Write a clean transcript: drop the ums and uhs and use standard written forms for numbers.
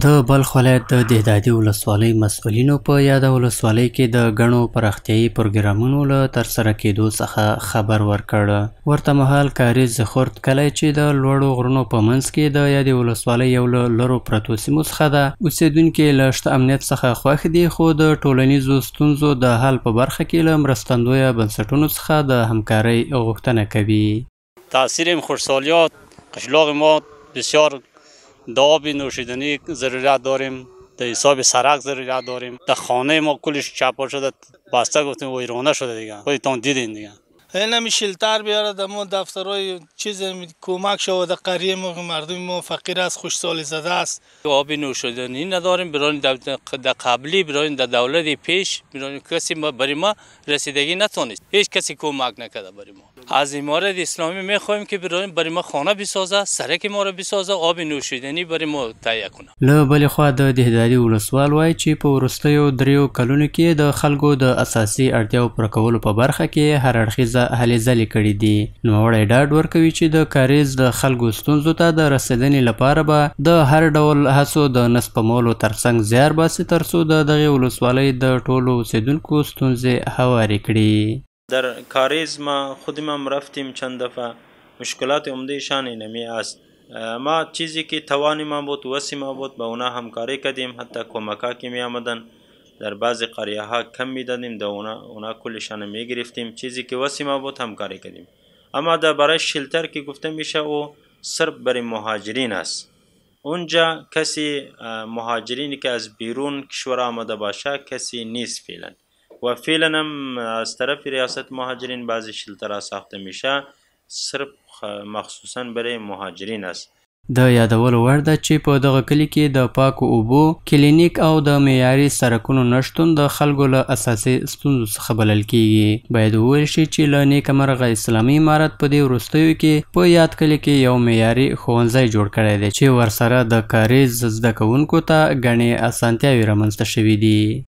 د بلخ ولایت د دهدادي ولسوالۍ مسؤلینو په یاده ولسوالۍ کې د ګڼو پراختیایي پروګرامونو له ترسره کېدو څخه خبر ورکړ. ورته مهال کاریز خرد کلی چې د لوړو غرونو په منځ کې د یادې ولسوالۍ یو له لرو پرتو سیمو څخه ده، اوسېدونکي له شته امنیت څخه خوښ دي، خو د ټولنیزو ستونزو د حل په برخه کې له مرستندویه بنسټونو څخه د همکارۍ غوښتنه کوي. تاثیر خشکسالیات قشلاق ما بسیار د آب نوشیدنی ضرورت داریم، در حساب سرک ضرورت داریم، در خانه ما کلش چپا شده، بسته گفتیم ویرانه شده دیگه، خودتون دیدین دیگه. این همی شلتر بیاره در ما دفترهای چیز کمک شود، در قریه ما مردم ما فقیر است، خوشسالی زده است. آب نوشیدنی نداریم، برای در قبلی برای در دولت پیش برای کسی برای ما رسیدگی نتونست، هیچ کسی کمک نکرده برای ما. از امارت اسلامی میخوایم که برای ما خانه بسازه، سرک ما را بسازه، آب نوشیدنی برای ما تهیه کنه. له بلې خوا د دهدادي ولسوال وایي چې په وروستیو 3 کلونو کې د خلکو د اساسي اړتیاو پوره کولو په برخه کې هر اړخیزه هلې ځلې کړي دي. نوموړی ډاډ ورکوي چې د کاریز د خلکو ستونزو ته د رسیدنې لپاره به د هر ډول هڅو د نه سپمولو ترڅنګ زیار باسي ترڅو د دغې ولسوالۍ د ټولو اوسېدونکو ستونزې هوارې کړي. در کاریز ما خودم هم رفتیم چند دفعه، مشکلات عمدهشان اینمی است. ما چیزی که توان ما بود، وسع ما بود، با اونا همکاری کردیم، حتی کمکا که می آمدن در بعضی قریه ها کم می دادیم، در اونا کلشان می گرفتیم، چیزی که وسع ما بود همکاری کردیم. اما در برای شلتر که گفته میشه او صرف برای مهاجرین است. اونجا کسی مهاجرینی که از بیرون کشور آمده باشه کسی نیست فعلا، و فعلا هم از طرف ریاست مهاجرین بعضی شلترها ساخته میشه، صرف مخصوصا برای مهاجرین است. د یادولو وړ ده چې په دغه کلي کې د پاکو اوبو، کلینیک او د معیاري سړکونو نشتون د خلکو له اساسي ستونزو څخه بلل کیږي. باید وویل شي چې له نیکه مرغه اسلامي امارت په دې وروستیو کې په یاد کلي کې یو معیاري ښوونځی جوړ کړی دی چې ورسره د کاریز زده کوونکو ته ګڼې اسانتیاوې رامنځته شوي دي.